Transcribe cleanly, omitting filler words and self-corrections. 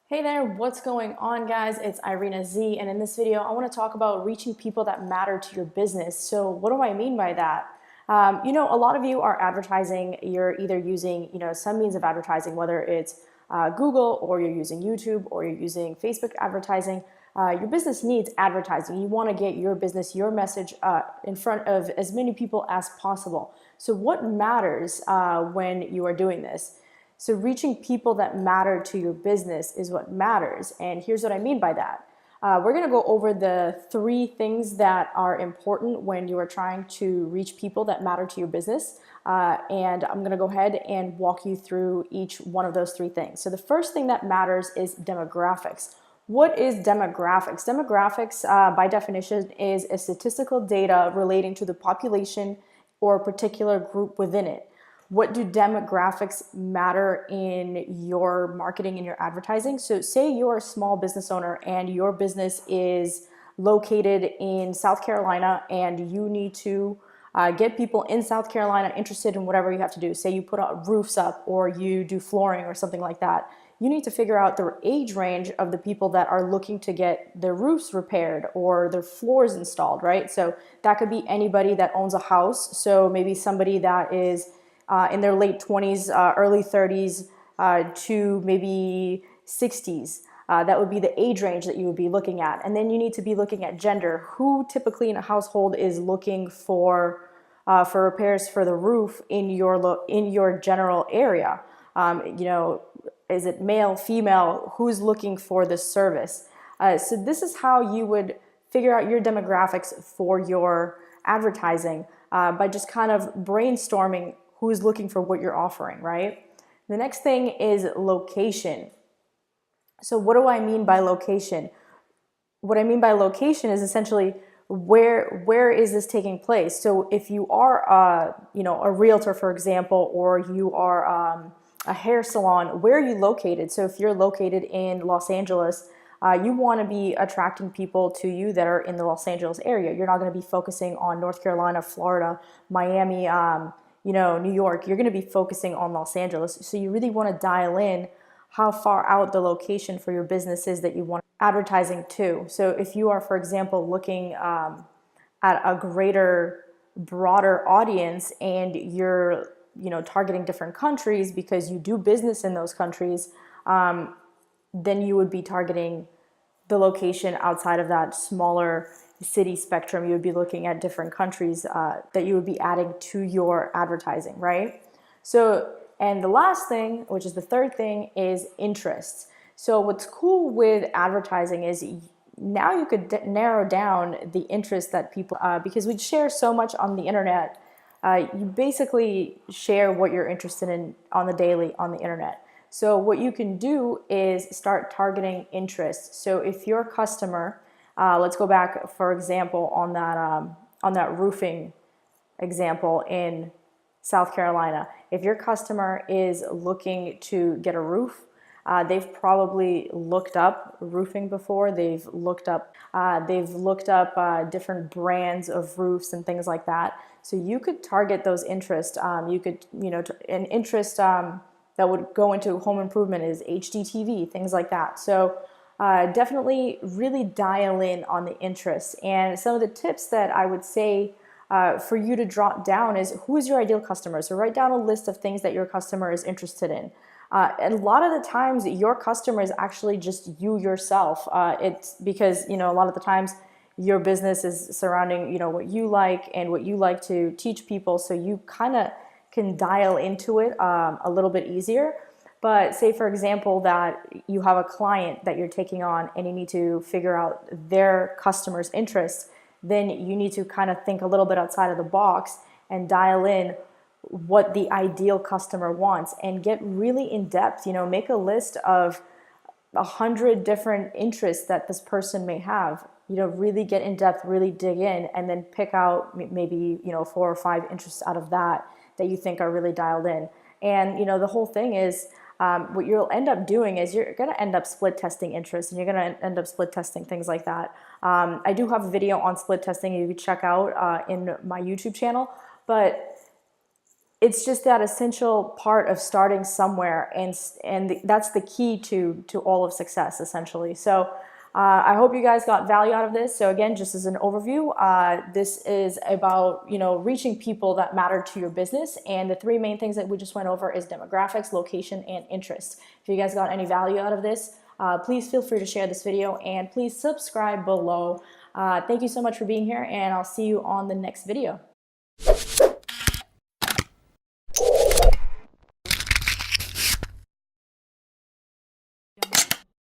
Hey there, what's going on, guys? It's Irina Z, and in this video, I want to talk about reaching people that matter to your business. So, what do I mean by that? A lot of you are advertising. You're either using, some means of advertising, whether it's Google, or you're using YouTube, or you're using Facebook advertising. Your business needs advertising. You want to get your business, your message in front of as many people as possible. So, what matters when you are doing this? So reaching people that matter to your business is what matters. And here's what I mean by that. We're going to go over the three things that are important when you are trying to reach people that matter to your business. And I'm going to go ahead and walk you through each one of those three things. So the first thing that matters is demographics. What is demographics? Demographics, by definition, is a statistical data relating to the population or a particular group within it. What do demographics matter in your marketing and your advertising? So say you're a small business owner and your business is located in South Carolina and you need to get people in South Carolina interested in whatever you have to do. Say you put roofs up or you do flooring or something like that. You need to figure out the age range of the people that are looking to get their roofs repaired or their floors installed, right? So that could be anybody that owns a house. So maybe somebody that is in their late 20s, early 30s to maybe 60s. That would be the age range that you would be looking at. And then you need to be looking at gender. Who typically in a household is looking for repairs for the roof in your general area? Is it male, female? Who's looking for this service? So this is how you would figure out your demographics for your advertising by just kind of brainstorming who's looking for what you're offering, right? The next thing is location. So what do I mean by location? What I mean by location is essentially where is this taking place? So if you are a realtor, for example, or you are a hair salon, where are you located? So if you're located in Los Angeles, you want to be attracting people to you that are in the Los Angeles area. You're not going to be focusing on North Carolina, Florida, Miami, New York. You're going to be focusing on Los Angeles. So you really want to dial in how far out the location for your business is that you want advertising to. So if you are, for example, looking at a greater, broader audience and you're, targeting different countries because you do business in those countries, then you would be targeting the location outside of that smaller city spectrum. You would be looking at different countries that you would be adding to your advertising, right? So, and the last thing, which is the third thing, is interests. So what's cool with advertising is now you could narrow down the interest that people, because we share so much on the internet, you basically share what you're interested in on the daily on the internet. So what you can do is start targeting interests. So if your customer, let's go back, for example, on that roofing example in South Carolina. If your customer is looking to get a roof, they've probably looked up roofing before. They've looked up different brands of roofs and things like that. So you could target those interests. You could, an interest that would go into home improvement is HGTV, things like that. So definitely really dial in on the interests. And some of the tips that I would say for you to drop down is, who is your ideal customer? So write down a list of things that your customer is interested in. And a lot of the times your customer is actually just you yourself. It's because, a lot of the times your business is surrounding, what you like and what you like to teach people. So you kind of can dial into it a little bit easier. But say, for example, that you have a client that you're taking on and you need to figure out their customer's interests, then you need to kind of think a little bit outside of the box and dial in what the ideal customer wants and get really in depth. Make a list of 100 different interests that this person may have. Really get in depth, really dig in, and then pick out maybe 4 or 5 interests out of that you think are really dialed in. And the whole thing is, what you'll end up doing is you're going to end up split testing interests, and you're going to end up split testing things like that. I do have a video on split testing you can check out in my YouTube channel, but it's just that essential part of starting somewhere, and that's the key to all of success, essentially. So I hope you guys got value out of this. So again, just as an overview, this is about, you know, reaching people that matter to your business, and the three main things that we just went over is demographics, location, and interest. If you guys got any value out of this, please feel free to share this video, and please subscribe below. Thank you so much for being here, and I'll see you on the next video.